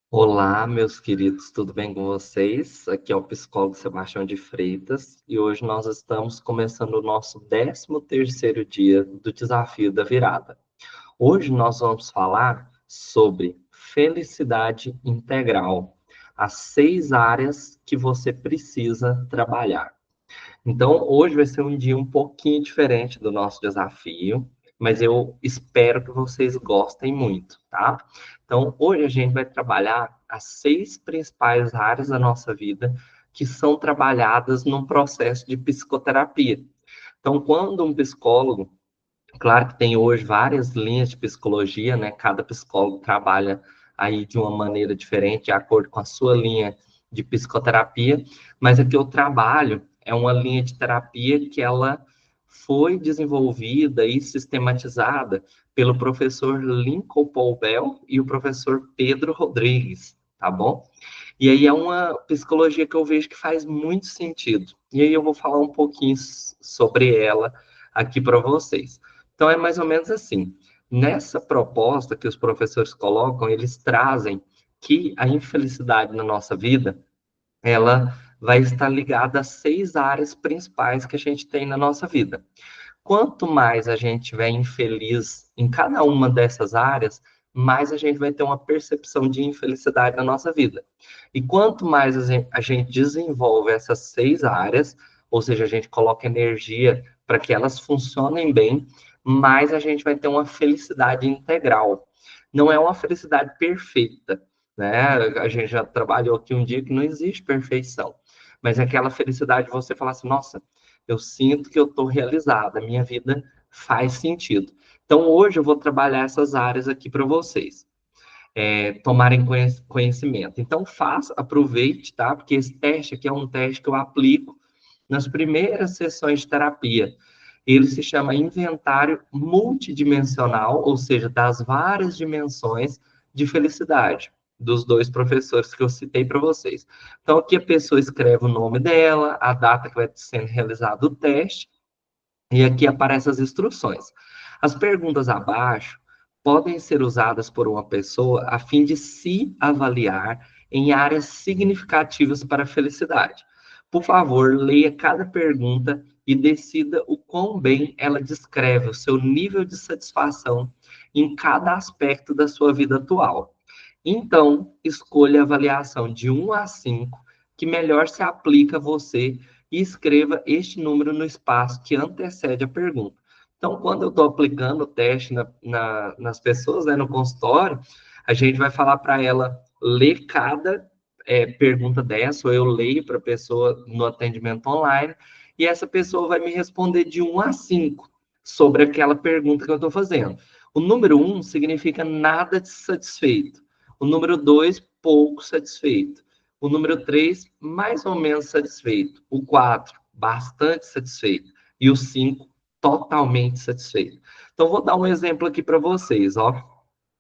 Olá, meus queridos, tudo bem com vocês? Aqui é o psicólogo Sebastião de Freitas e hoje nós estamos começando o nosso 13º dia do Desafio da Virada. Hoje nós vamos falar sobre felicidade integral, as 6 áreas que você precisa trabalhar. Então, hoje vai ser um dia um pouquinho diferente do nosso desafio, mas eu espero que vocês gostem muito, tá? Então, hoje a gente vai trabalhar as 6 principais áreas da nossa vida que são trabalhadas num processo de psicoterapia. Então, quando um psicólogo, claro que tem hoje várias linhas de psicologia, né? Cada psicólogo trabalha aí de uma maneira diferente, de acordo com a sua linha de psicoterapia, mas aqui eu trabalho é uma linha de terapia que ela foi desenvolvida e sistematizada pelo professor Lincoln Paul Bell e o professor Pedro Rodrigues, tá bom? E aí é uma psicologia que eu vejo que faz muito sentido. E aí eu vou falar um pouquinho sobre ela aqui para vocês. Então, é mais ou menos assim. Nessa proposta que os professores colocam, eles trazem que a infelicidade na nossa vida, ela vai estar ligada a 6 áreas principais que a gente tem na nossa vida. Quanto mais a gente estiver infeliz em cada uma dessas áreas, mais a gente vai ter uma percepção de infelicidade na nossa vida. E quanto mais a gente desenvolve essas 6 áreas, ou seja, a gente coloca energia para que elas funcionem bem, mais a gente vai ter uma felicidade integral. Não é uma felicidade perfeita, né? A gente já trabalhou aqui um dia que não existe perfeição, mas é aquela felicidade de você falar assim, nossa, eu sinto que eu estou realizada, a minha vida faz sentido. Então, hoje eu vou trabalhar essas áreas aqui para vocês, tomarem conhecimento. Então, faça, aproveite, tá? Porque esse teste aqui é um teste que eu aplico nas primeiras sessões de terapia. Ele se chama inventário multidimensional, ou seja, das várias dimensões de felicidade, dos dois professores que eu citei para vocês. Então, aqui a pessoa escreve o nome dela, a data que vai sendo realizado o teste, e aqui aparecem as instruções. As perguntas abaixo podem ser usadas por uma pessoa a fim de se avaliar em áreas significativas para a felicidade. Por favor, leia cada pergunta e decida o quão bem ela descreve o seu nível de satisfação em cada aspecto da sua vida atual. Então, escolha a avaliação de 1 a 5 que melhor se aplica a você e escreva este número no espaço que antecede a pergunta. Então, quando eu estou aplicando o teste nas pessoas, né, no consultório, a gente vai falar para ela ler cada pergunta dessa, ou eu leio para a pessoa no atendimento online, e essa pessoa vai me responder de 1 a 5 sobre aquela pergunta que eu estou fazendo. O número 1 significa nada de satisfeito. O número 2, pouco satisfeito. O número 3, mais ou menos satisfeito. O 4, bastante satisfeito. E o 5, totalmente satisfeito. Então, vou dar um exemplo aqui para vocês, ó.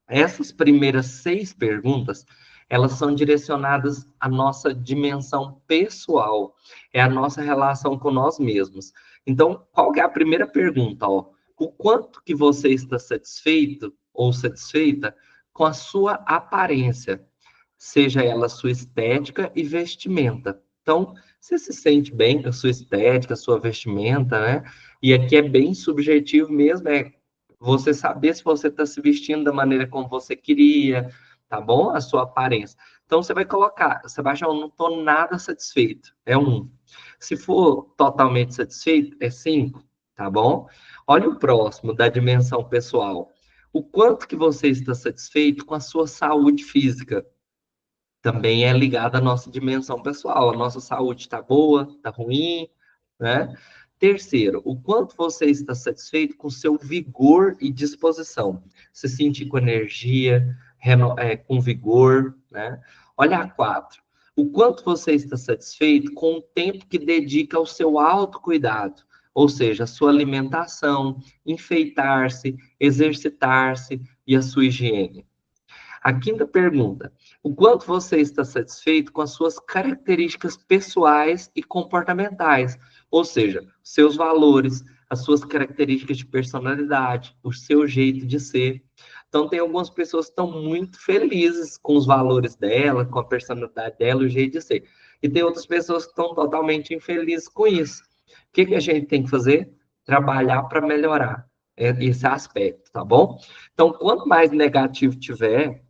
Essas primeiras 6 perguntas, elas são direcionadas à nossa dimensão pessoal, é a nossa relação com nós mesmos. Então, qual que é a primeira pergunta, ó? O quanto que você está satisfeito ou satisfeita com a sua aparência, seja ela sua estética e vestimenta. Então, você se sente bem com a sua estética, a sua vestimenta, né? E aqui é bem subjetivo mesmo, é você saber se você está se vestindo da maneira como você queria, tá bom? A sua aparência. Então, você vai colocar, Sebastião, eu não estou nada satisfeito, é 1. Se for totalmente satisfeito, é 5, tá bom? Olha o próximo, da dimensão pessoal. O quanto que você está satisfeito com a sua saúde física? Também é ligada à nossa dimensão pessoal. A nossa saúde está boa, está ruim, né? Terceiro, o quanto você está satisfeito com seu vigor e disposição. Se sentir com energia, com vigor, né? Olha a 4. O quanto você está satisfeito com o tempo que dedica ao seu autocuidado, ou seja, a sua alimentação, enfeitar-se, exercitar-se e a sua higiene. A quinta pergunta: o quanto você está satisfeito com as suas características pessoais e comportamentais, ou seja, seus valores, as suas características de personalidade, o seu jeito de ser. Então, tem algumas pessoas que estão muito felizes com os valores dela, com a personalidade dela, o jeito de ser. E tem outras pessoas que estão totalmente infelizes com isso. O que a gente tem que fazer? Trabalhar para melhorar esse aspecto, tá bom? Então, quanto mais negativo tiver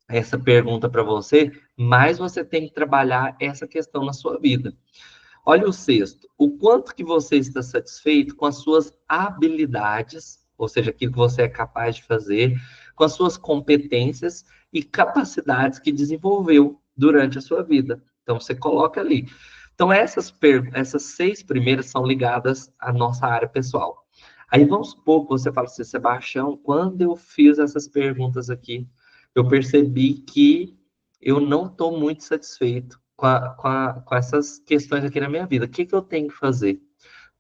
essa pergunta para você, mais você tem que trabalhar essa questão na sua vida. Olha o sexto. O quanto que você está satisfeito com as suas habilidades, ou seja, aquilo que você é capaz de fazer, com as suas competências e capacidades que desenvolveu durante a sua vida. Então, você coloca ali. Então, essas 6 primeiras são ligadas à nossa área pessoal. Aí, vamos supor que você fala assim, Sebastião, quando eu fiz essas perguntas aqui, eu percebi que eu não estou muito satisfeito com essas questões aqui na minha vida. O que eu tenho que fazer?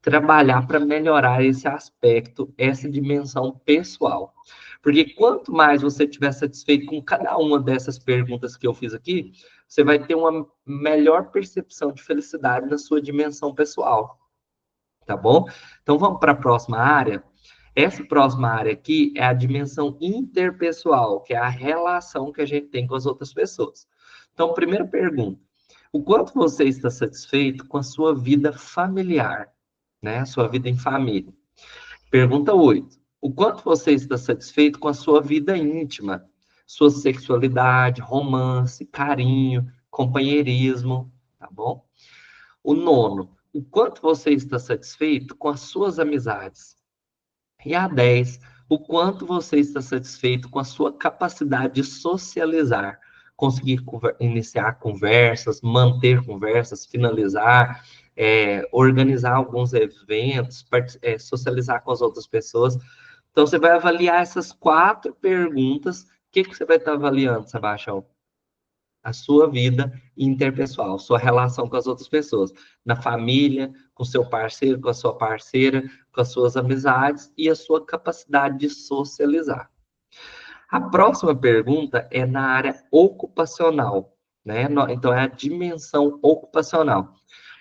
Trabalhar para melhorar esse aspecto, essa dimensão pessoal. Porque quanto mais você estiver satisfeito com cada uma dessas perguntas que eu fiz aqui, você vai ter uma melhor percepção de felicidade na sua dimensão pessoal. Tá bom? Então vamos para a próxima área. Essa próxima área aqui é a dimensão interpessoal, que é a relação que a gente tem com as outras pessoas. Então, primeira pergunta: o quanto você está satisfeito com a sua vida familiar, né? A sua vida em família. Pergunta 8: o quanto você está satisfeito com a sua vida íntima, sua sexualidade, romance, carinho, companheirismo, tá bom? O nono: o quanto você está satisfeito com as suas amizades. E a 10, o quanto você está satisfeito com a sua capacidade de socializar, conseguir iniciar conversas, manter conversas, finalizar, organizar alguns eventos, socializar com as outras pessoas. Então, você vai avaliar essas 4 perguntas. O que você vai estar avaliando, Sebastião? A sua vida interpessoal, sua relação com as outras pessoas, na família, com seu parceiro, com a sua parceira, com as suas amizades e a sua capacidade de socializar. A próxima pergunta é na área ocupacional, né? Então é a dimensão ocupacional.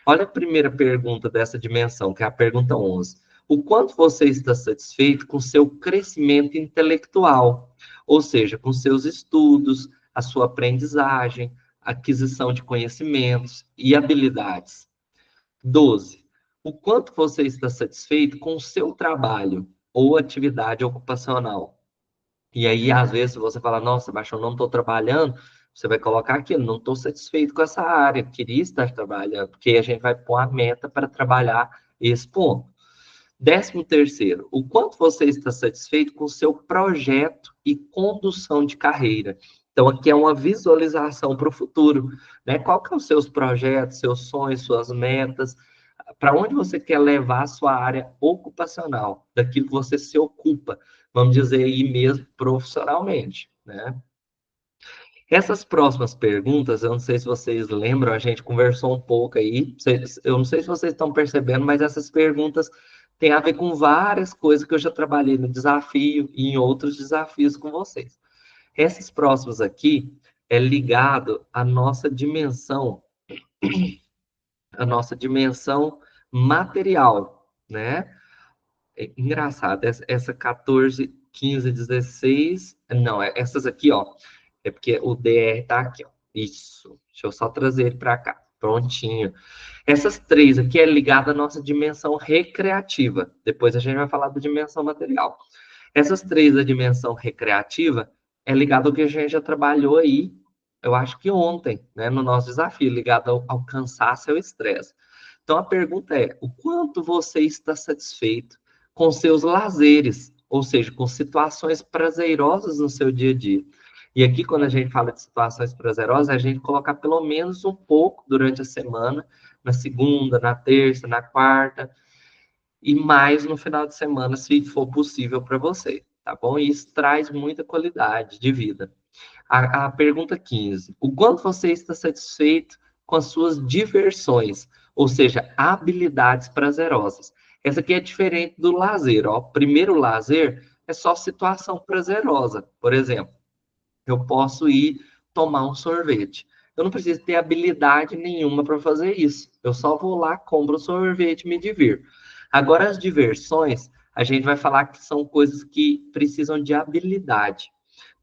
Olha a primeira pergunta dessa dimensão, que é a pergunta 11. O quanto você está satisfeito com seu crescimento intelectual, ou seja, com seus estudos, a sua aprendizagem, aquisição de conhecimentos e habilidades? 12. O quanto você está satisfeito com o seu trabalho ou atividade ocupacional? E aí, às vezes, você fala, nossa, mas eu não estou trabalhando, você vai colocar aqui, não estou satisfeito com essa área, queria estar trabalhando, porque a gente vai pôr a meta para trabalhar esse ponto. 13º, o quanto você está satisfeito com o seu projeto e condução de carreira. Então, aqui é uma visualização para o futuro, né? Qual que são os seus projetos, seus sonhos, suas metas, para onde você quer levar a sua área ocupacional, daquilo que você se ocupa, vamos dizer aí mesmo profissionalmente, né? Essas próximas perguntas, eu não sei se vocês lembram, a gente conversou um pouco aí, eu não sei se vocês estão percebendo, mas essas perguntas têm a ver com várias coisas que eu já trabalhei no desafio e em outros desafios com vocês. Essas próximas aqui é ligado à nossa dimensão material, né? É engraçado, essa 14, 15, 16, não, essas aqui, ó, é porque o DR tá aqui, ó, isso, deixa eu só trazer ele para cá, prontinho. Essas 3 aqui é ligada à nossa dimensão recreativa, depois a gente vai falar da dimensão material. Essas 3 da dimensão recreativa é ligado ao que a gente já trabalhou aí, eu acho que ontem, né, no nosso desafio, ligado ao cansaço e ao estresse. Então, a pergunta é, o quanto você está satisfeito com seus lazeres, ou seja, com situações prazerosas no seu dia a dia? E aqui, quando a gente fala de situações prazerosas, a gente coloca pelo menos um pouco durante a semana, na segunda, na terça, na quarta, e mais no final de semana, se for possível para você, tá bom? E isso traz muita qualidade de vida. A pergunta 15. O quanto você está satisfeito com as suas diversões, ou seja, habilidades prazerosas? Essa aqui é diferente do lazer, ó. Primeiro, lazer é só situação prazerosa. Por exemplo, eu posso ir tomar um sorvete. Eu não preciso ter habilidade nenhuma para fazer isso. Eu só vou lá, compro o sorvete e me divirto. Agora, as diversões, a gente vai falar que são coisas que precisam de habilidade.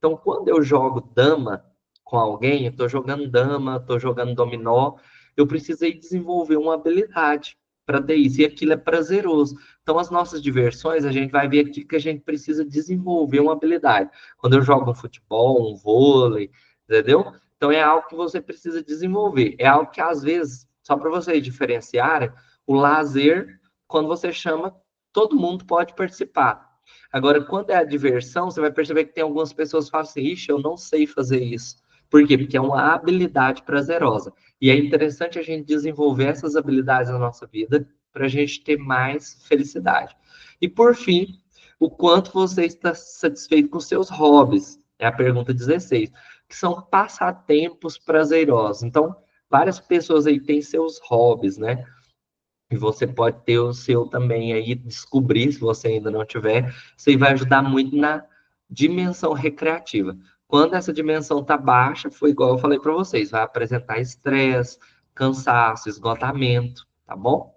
Então, quando eu jogo dama com alguém, eu estou jogando dama, estou jogando dominó, eu precisei desenvolver uma habilidade para ter isso, e aquilo é prazeroso. Então, as nossas diversões, a gente vai ver aqui que a gente precisa desenvolver uma habilidade. Quando eu jogo um futebol, um vôlei, entendeu? Então, é algo que você precisa desenvolver. É algo que, às vezes, só para vocês diferenciarem, o lazer, quando você chama, todo mundo pode participar. Agora, quando é a diversão, você vai perceber que tem algumas pessoas que falam assim, ixi, eu não sei fazer isso. Por quê? Porque é uma habilidade prazerosa. E é interessante a gente desenvolver essas habilidades na nossa vida para a gente ter mais felicidade. E, por fim, o quanto você está satisfeito com seus hobbies? É a pergunta 16, que são passatempos prazerosos. Então, várias pessoas aí têm seus hobbies, né? E você pode ter o seu também aí, descobrir, se você ainda não tiver, isso aí vai ajudar muito na dimensão recreativa. Quando essa dimensão está baixa, foi igual eu falei para vocês, vai apresentar estresse, cansaço, esgotamento, tá bom?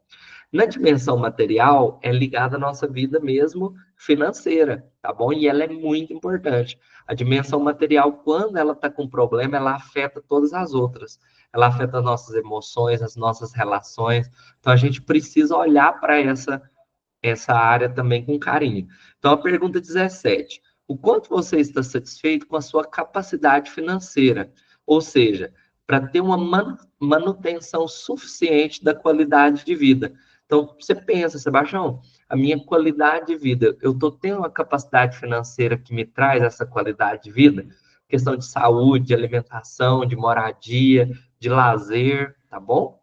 Na dimensão material, é ligada à nossa vida mesmo financeira, tá bom? E ela é muito importante. A dimensão material, quando ela está com problema, ela afeta todas as outras. Ela afeta as nossas emoções, as nossas relações. Então, a gente precisa olhar para essa área também com carinho. Então, a pergunta 17. O quanto você está satisfeito com a sua capacidade financeira? Ou seja, para ter uma manutenção suficiente da qualidade de vida. Então, você pensa, Sebastião, a minha qualidade de vida, eu estou tendo uma capacidade financeira que me traz essa qualidade de vida? Questão de saúde, de alimentação, de moradia, de lazer, tá bom?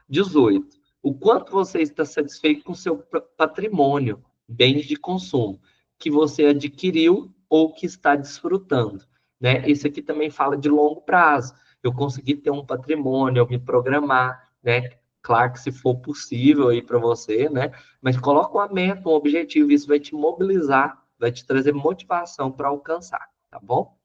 18. O quanto você está satisfeito com seu patrimônio, bens de consumo, que você adquiriu ou que está desfrutando, né? Esse aqui também fala de longo prazo. Eu consegui ter um patrimônio, eu me programar, né? Claro que se for possível aí para você, né? Mas coloca uma meta, um objetivo, isso vai te mobilizar, vai te trazer motivação para alcançar, tá bom?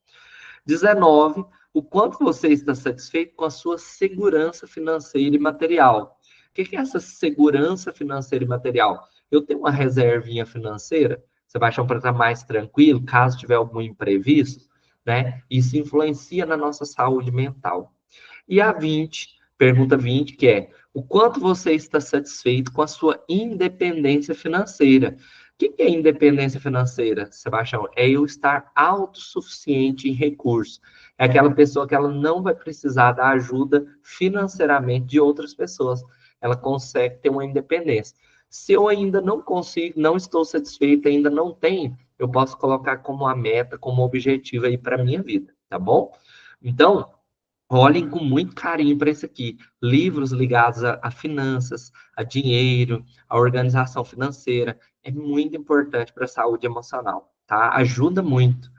19, o quanto você está satisfeito com a sua segurança financeira e material. O que é essa segurança financeira e material? Eu tenho uma reservinha financeira, você vai achar para estar mais tranquilo, caso tiver algum imprevisto, né? Isso influencia na nossa saúde mental. E a 20, pergunta 20, que é: o quanto você está satisfeito com a sua independência financeira? O que é independência financeira, Sebastião? É eu estar autossuficiente em recursos. É aquela pessoa que ela não vai precisar da ajuda financeiramente de outras pessoas. Ela consegue ter uma independência. Se eu ainda não consigo, não estou satisfeito, ainda não tenho, eu posso colocar como uma meta, como objetivo aí para a minha vida, tá bom? Então, olhem com muito carinho para isso aqui. Livros ligados a finanças, a dinheiro, a organização financeira. É muito importante para a saúde emocional, tá? Ajuda muito.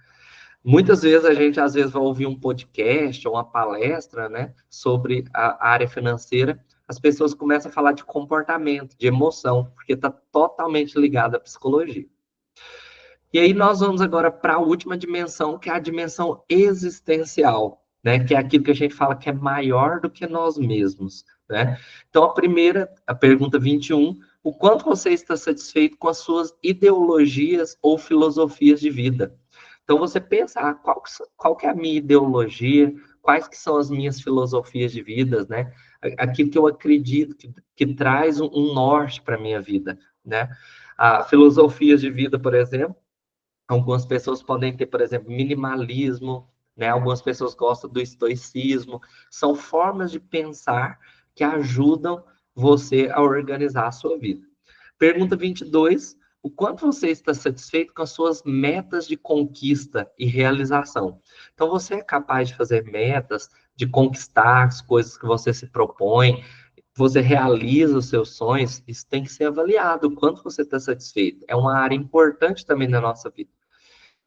Muitas vezes a gente, às vezes, vai ouvir um podcast ou uma palestra, né, sobre a área financeira. As pessoas começam a falar de comportamento, de emoção, porque está totalmente ligado à psicologia. E aí nós vamos agora para a última dimensão, que é a dimensão existencial, né? Que é aquilo que a gente fala que é maior do que nós mesmos, né? Então, a primeira, a pergunta 21, o quanto você está satisfeito com as suas ideologias ou filosofias de vida? Então, você pensa, qual que é a minha ideologia, quais que são as minhas filosofias de vida, né? Aquilo que eu acredito que traz um norte para a minha vida, né? Filosofias de vida, por exemplo, algumas pessoas podem ter, por exemplo, minimalismo, né? Algumas pessoas gostam do estoicismo. São formas de pensar que ajudam você a organizar a sua vida. Pergunta 22. O quanto você está satisfeito com as suas metas de conquista e realização? Então, você é capaz de fazer metas, de conquistar as coisas que você se propõe, você realiza os seus sonhos, isso tem que ser avaliado. O quanto você está satisfeito? É uma área importante também na nossa vida.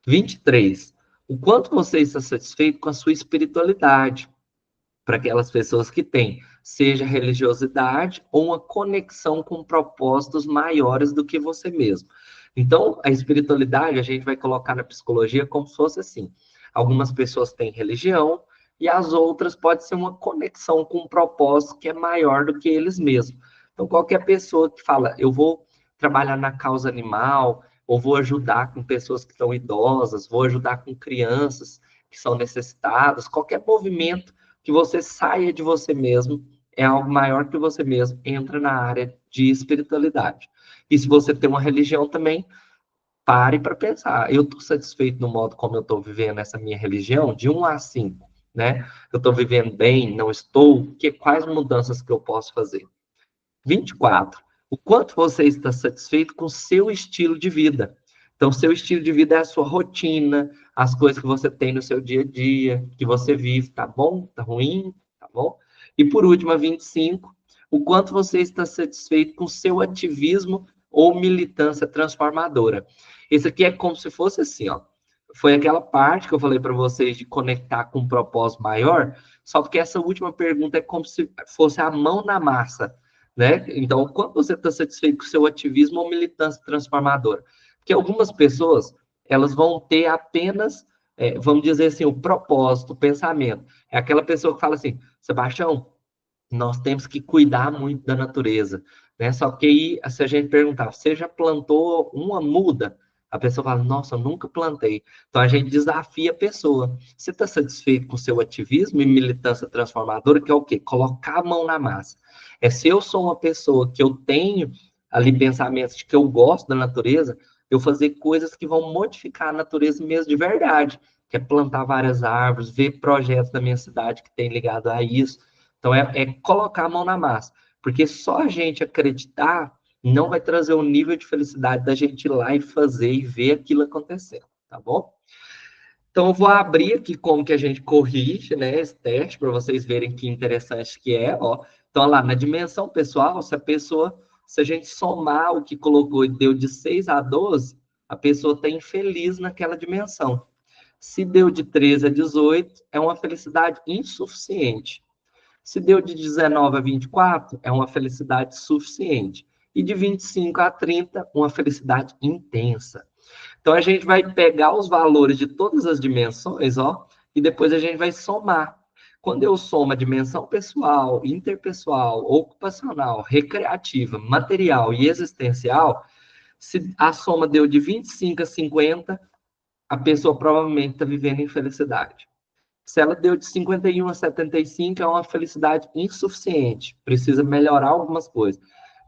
23. O quanto você está satisfeito com a sua espiritualidade? Para aquelas pessoas que têm, seja religiosidade ou uma conexão com propósitos maiores do que você mesmo. Então, a espiritualidade a gente vai colocar na psicologia como se fosse assim. Algumas pessoas têm religião e as outras pode ser uma conexão com um propósito que é maior do que eles mesmos. Então, qualquer pessoa que fala, eu vou trabalhar na causa animal, ou vou ajudar com pessoas que estão idosas, vou ajudar com crianças que são necessitadas, qualquer movimento que você saia de você mesmo, é algo maior que você mesmo, entra na área de espiritualidade. E se você tem uma religião também, pare para pensar. Eu estou satisfeito no modo como eu estou vivendo essa minha religião, de 1 a 5, né? Eu estou vivendo bem, não estou? Quais mudanças que eu posso fazer? 24. O quanto você está satisfeito com o seu estilo de vida. Então, seu estilo de vida é a sua rotina, as coisas que você tem no seu dia a dia, que você vive, tá bom? Tá ruim? Tá bom? E por último, a 25, o quanto você está satisfeito com o seu ativismo ou militância transformadora. Isso aqui é como se fosse assim, ó. Foi aquela parte que eu falei para vocês de conectar com um propósito maior, só porque essa última pergunta é como se fosse a mão na massa, né? Então, quando você está satisfeito com o seu ativismo ou militância transformadora? Porque algumas pessoas, elas vão ter apenas, vamos dizer assim, o propósito, o pensamento. É aquela pessoa que fala assim, Sebastião, nós temos que cuidar muito da natureza, né? Só que aí, se a gente perguntar, você já plantou uma muda? A pessoa fala, nossa, eu nunca plantei. Então a gente desafia a pessoa. Você está satisfeito com o seu ativismo e militância transformadora, que é o quê? Colocar a mão na massa. É se eu sou uma pessoa que eu tenho ali pensamentos de que eu gosto da natureza, eu fazer coisas que vão modificar a natureza mesmo de verdade, que é plantar várias árvores, ver projetos da minha cidade que tem ligado a isso. Então, é colocar a mão na massa. Porque só a gente acreditar não vai trazer o nível de felicidade da gente ir lá e fazer e ver aquilo acontecendo, tá bom? Então, eu vou abrir aqui como que a gente corrige, né, esse teste, para vocês verem que interessante que é, ó. Então, lá, na dimensão pessoal, se a gente somar o que colocou e deu de 6 a 12, a pessoa está infeliz naquela dimensão. Se deu de 13 a 18, é uma felicidade insuficiente. Se deu de 19 a 24, é uma felicidade suficiente. E de 25 a 30, uma felicidade intensa. Então a gente vai pegar os valores de todas as dimensões, ó, e depois a gente vai somar. Quando eu somo a dimensão pessoal, interpessoal, ocupacional, recreativa, material e existencial, se a soma deu de 25 a 50, a pessoa provavelmente está vivendo em felicidade. Se ela deu de 51 a 75, é uma felicidade insuficiente. Precisa melhorar algumas coisas.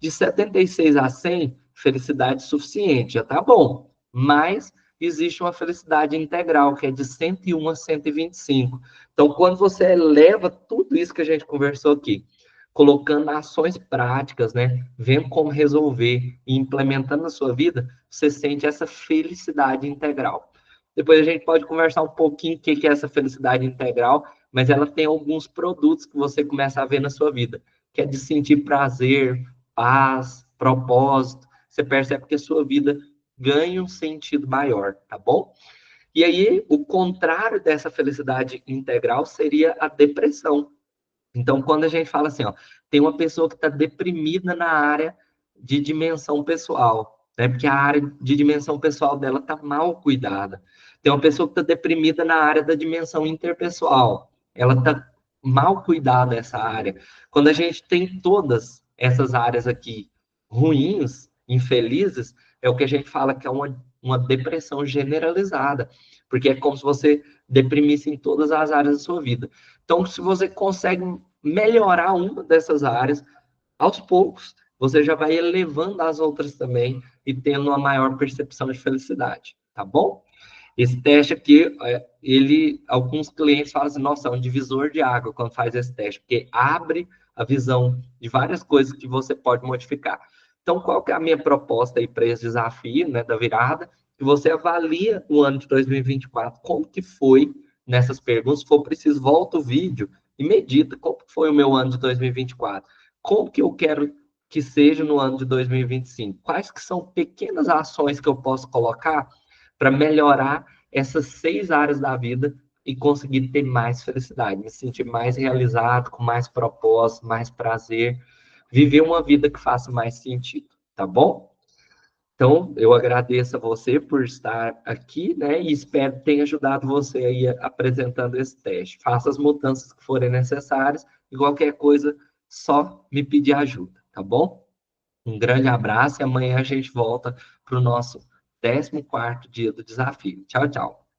De 76 a 100, felicidade suficiente. Já tá bom. Mas existe uma felicidade integral, que é de 101 a 125. Então, quando você eleva tudo isso que a gente conversou aqui, colocando ações práticas, né? Vendo como resolver e implementando na sua vida, você sente essa felicidade integral. Depois a gente pode conversar um pouquinho o que é essa felicidade integral, mas ela tem alguns produtos que você começa a ver na sua vida, que é de sentir prazer, paz, propósito. Você percebe que a sua vida ganha um sentido maior, tá bom? E aí, o contrário dessa felicidade integral seria a depressão. Então, quando a gente fala assim, ó, tem uma pessoa que está deprimida na área de dimensão pessoal, né? Porque a área de dimensão pessoal dela está mal cuidada. Tem uma pessoa que está deprimida na área da dimensão interpessoal. Ela está mal cuidada essa área. Quando a gente tem todas essas áreas aqui ruins, infelizes, é o que a gente fala que é uma depressão generalizada. Porque é como se você deprimisse em todas as áreas da sua vida. Então, se você consegue melhorar uma dessas áreas, aos poucos, você já vai elevando as outras também e tendo uma maior percepção de felicidade, tá bom? Esse teste aqui, alguns clientes falam assim, nossa, é um divisor de água quando faz esse teste, porque abre a visão de várias coisas que você pode modificar. Então, qual que é a minha proposta aí para esse desafio, né, da virada? Que você avalia o ano de 2024, como que foi nessas perguntas. Se for preciso, volta o vídeo e medita como foi o meu ano de 2024. Como que eu quero que seja no ano de 2025? Quais que são pequenas ações que eu posso colocar para melhorar essas 6 áreas da vida e conseguir ter mais felicidade, me sentir mais realizado, com mais propósito, mais prazer, viver uma vida que faça mais sentido, tá bom? Então, eu agradeço a você por estar aqui, né? E espero que tenha ajudado você aí apresentando esse teste. Faça as mudanças que forem necessárias e qualquer coisa, só me pedir ajuda, tá bom? Um grande abraço e amanhã a gente volta para o nosso 14º dia do desafio. Tchau, tchau.